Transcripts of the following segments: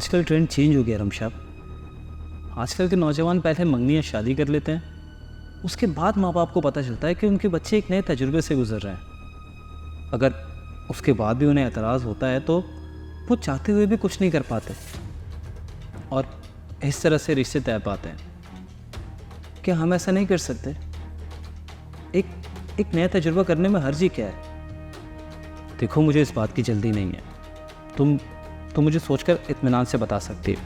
आजकल trend change हो गया रमशाब। आजकल के नौजवान पहले मंगनी या शादी कर लेते हैं, उसके बाद माँ बाप को पता चलता है कि उनके बच्चे एक नए तजुर्बे से गुजर रहे हैं। अगर उसके बाद भी उन्हें एतराज़ होता है तो वो चाहते हुए भी कुछ नहीं कर पाते और इस तरह से रिश्ते तय पाते हैं। क्या हम ऐसा नहीं कर सकते? एक नया तजुर्बा करने में हर्ज ही क्या है? देखो, मुझे इस बात की जल्दी नहीं है। तुम मुझे सोचकर इत्मीनान से बता सकती हो।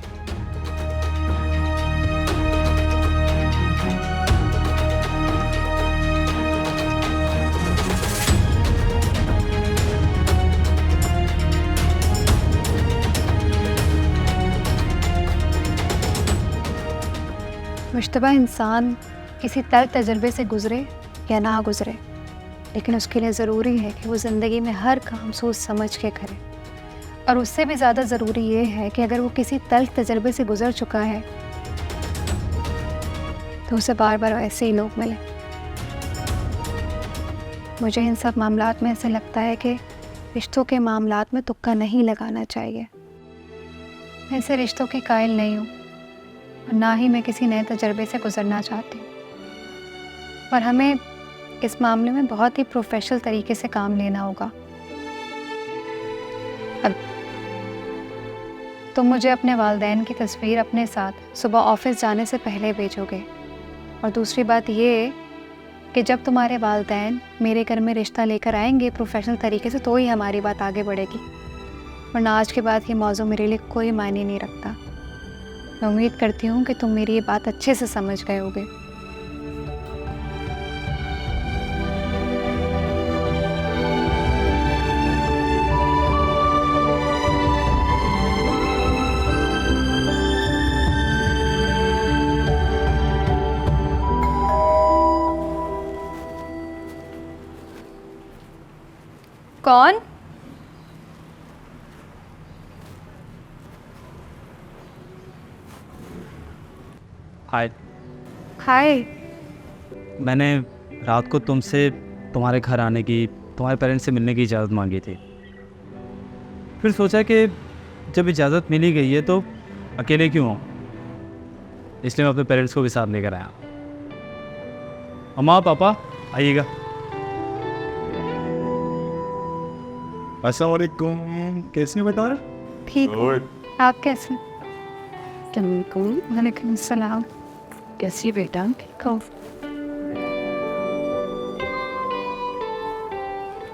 मुश्तबा इंसान किसी तल्ख तजर्बे से गुज़रे या ना गुज़रे, लेकिन उसके लिए ज़रूरी है कि वो ज़िंदगी में हर काम सोच समझ के करे। और उससे भी ज़्यादा ज़रूरी ये है कि अगर वो किसी तल्ख तजर्बे से गुज़र चुका है तो उसे बार बार ऐसे ही लोग मिले। मुझे इन सब मामलात में ऐसे लगता है कि रिश्तों के मामलात में तुक्का नहीं लगाना चाहिए। मैं ऐसे रिश्तों की कायल नहीं हूँ और ना ही मैं किसी नए तजर्बे से गुजरना चाहती हूँ। और हमें इस मामले में बहुत ही प्रोफेशनल तरीके से काम लेना होगा। अब तुम मुझे अपने वालिदैन की तस्वीर अपने साथ सुबह ऑफिस जाने से पहले भेजोगे। और दूसरी बात ये कि जब तुम्हारे वालिदैन मेरे घर में रिश्ता लेकर आएंगे प्रोफेशनल तरीके से, तो ही हमारी बात आगे बढ़ेगी, वरना आज के बाद ये मौजू मेरे लिए कोई मायने नहीं रखता। मैं उम्मीद करती हूँ कि तुम मेरी ये बात अच्छे से समझ गए होगे। कौन? हाय। हाय। मैंने रात को तुमसे तुम्हारे घर आने की, तुम्हारे पेरेंट्स से मिलने की इजाज़त मांगी थी। फिर सोचा कि जब इजाज़त मिली गई है तो अकेले क्यों हूँ, इसलिए मैं अपने पेरेंट्स को भी साथ लेकर आया। अम्मा पापा आइएगा। अस्सलाम वालेकुम, कैसे हैं बेटा? ठीक हूँ, आप कैसे? वालेकुम सलाम। कैसी बेटा? ठीक हो?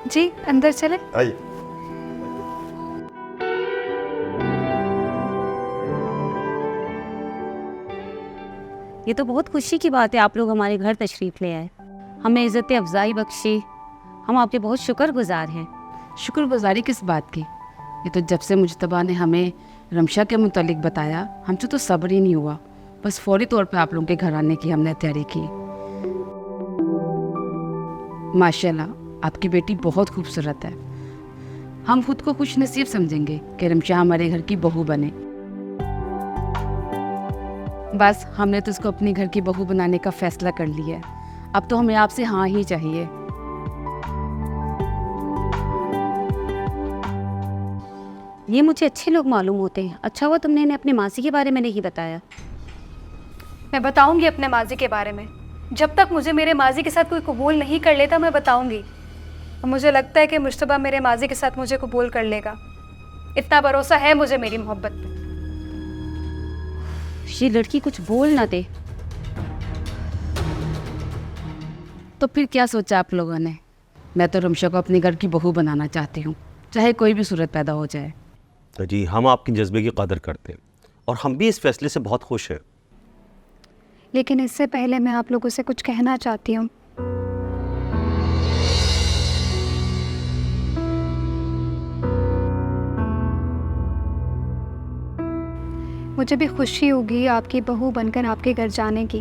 जी अंदर चले। आइए। ये तो बहुत खुशी की बात है, आप लोग हमारे घर तशरीफ़ ले आए, हमें इज़्ज़त अफजाई बख्शी। हम आपके बहुत शुक्रगुजार हैं। शुक्रगुजारी किस बात की? ये तो जब से मुजतबा ने हमें रमशा के मुतालिक बताया, हमसे तो सब्र ही नहीं हुआ। बस फौरी तौर पे आप लोगों के घर आने की हमने तैयारी की। माशाल्लाह आपकी बेटी बहुत खूबसूरत है। हम खुद को खुश नसीब समझेंगे कि रमशा हमारे घर की बहू बने। बस हमने तो उसको अपने घर की बहू बनाने का फैसला कर लिया है। अब तो हमें आपसे हाँ ही चाहिए। ये मुझे अच्छे लोग मालूम होते हैं। अच्छा हुआ तुमने इन्हें अपने मासी के बारे में नहीं बताया। मैं बताऊंगी अपने माजी के बारे में। जब तक मुझे मेरे माजी के साथ कोई कबूल नहीं कर लेता मैं बताऊंगी। और मुझे लगता है कि मुश्तबा मेरे माजी के साथ मुझे कबूल कर लेगा। इतना भरोसा है मुझे मेरी मोहब्बत पे। ये लड़की कुछ बोल ना दे। तो फिर क्या सोचा आप लोगों ने? मैं तो रमशा को अपने घर की बहू बनाना चाहती हूँ, चाहे कोई भी सूरत पैदा हो जाए। तो जी हम आपके जज्बे की कदर करते हैं और हम भी इस फैसले से बहुत खुश हैं। लेकिन इससे पहले मैं आप लोगों से कुछ कहना चाहती हूँ। मुझे भी खुशी होगी आपकी बहू बनकर आपके घर जाने की,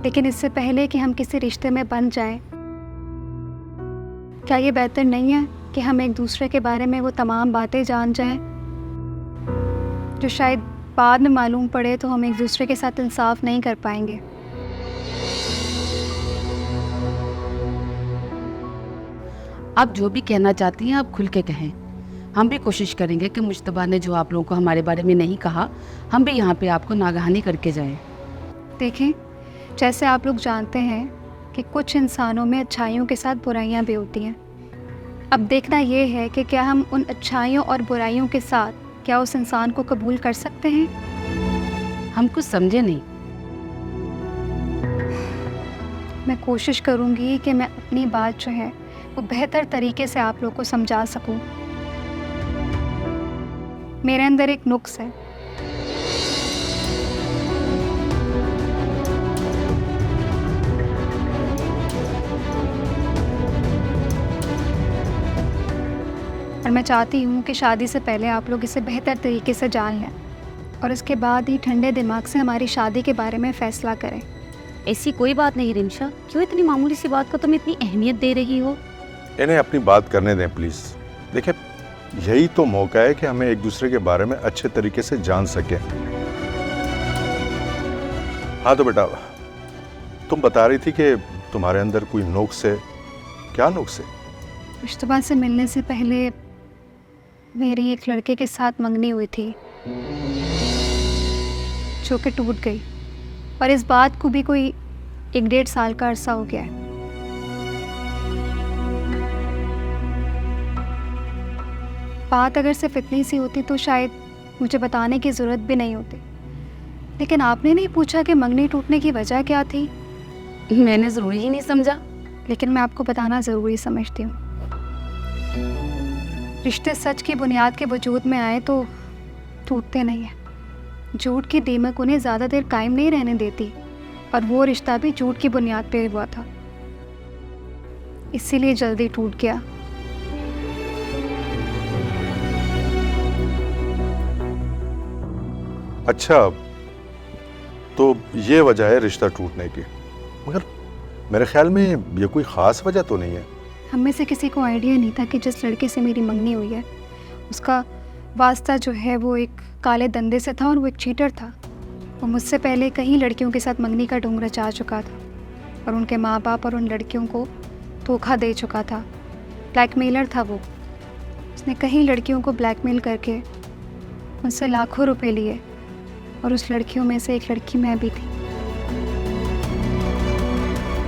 लेकिन इससे पहले कि हम किसी रिश्ते में बन जाएं, क्या ये बेहतर नहीं है कि हम एक दूसरे के बारे में वो तमाम बातें जान जाएं जो शायद बाद में मालूम पड़े तो हम एक दूसरे के साथ इंसाफ नहीं कर पाएंगे। आप जो भी कहना चाहती हैं आप खुल के कहें। हम भी कोशिश करेंगे कि मुश्तबा ने जो आप लोगों को हमारे बारे में नहीं कहा, हम भी यहाँ पे आपको नागहानी करके जाएं। देखें, जैसे आप लोग जानते हैं कि कुछ इंसानों में अच्छाइयों के साथ बुराइयां भी होती हैं। अब देखना ये है कि क्या हम उन अच्छाइयों और बुराइयों के साथ क्या उस इंसान को कबूल कर सकते हैं। हम कुछ समझे नहीं। मैं कोशिश करूँगी कि मैं अपनी बात जो है वो बेहतर तरीके से आप लोग को समझा सकूँ। मेरे अंदर एक नुक्स है। और मैं चाहती हूँ कि शादी से पहले आप लोग इसे बेहतर तरीके से जान लें और इसके बाद ही ठंडे दिमाग से हमारी शादी के बारे में फ़ैसला करें। ऐसी कोई बात नहीं रिमशा, क्यों इतनी मामूली सी बात को तुम इतनी अहमियत दे रही हो? इन्हें अपनी बात करने दें प्लीज़। देखिए, यही तो मौका है कि हमें एक दूसरे के बारे में अच्छे तरीके से जान सकें। हाँ तो बेटा, तुम बता रही थी कि तुम्हारे अंदर कोई नुक्स है। क्या नुक्स है? मुश्तबा से मिलने से पहले मेरी एक लड़के के साथ मंगनी हुई थी जो कि टूट गई, और इस बात को भी कोई 1-1.5 साल का अरसा हो गया है। बात अगर सिर्फ इतनी सी होती तो शायद मुझे बताने की ज़रूरत भी नहीं होती, लेकिन आपने नहीं पूछा कि मंगनी टूटने की वजह क्या थी। मैंने ज़रूरी ही नहीं समझा। लेकिन मैं आपको बताना ज़रूरी समझती हूँ। रिश्ते सच की बुनियाद के वजूद में आए तो टूटते नहीं हैं। झूठ की दीमक उन्हें ज़्यादा देर कायम नहीं रहने देती, और वो रिश्ता भी झूठ की बुनियाद पे हुआ था, इसीलिए जल्दी टूट गया। अच्छा, तो ये वजह है रिश्ता टूटने की। मगर मेरे ख्याल में ये कोई ख़ास वजह तो नहीं है। हम में से किसी को आइडिया नहीं था कि जिस लड़के से मेरी मंगनी हुई है उसका वास्ता जो है वो एक काले धंधे से था और वो एक चीटर था। वो मुझसे पहले कई लड़कियों के साथ मंगनी का ढोंग रचा चुका था और उनके माँ बाप और उन लड़कियों को धोखा दे चुका था। ब्लैकमेलर था वो। उसने कई लड़कियों को ब्लैकमेल करके उनसे लाखों रुपए लिए, और उस लड़कियों में से एक लड़की मैं भी थी।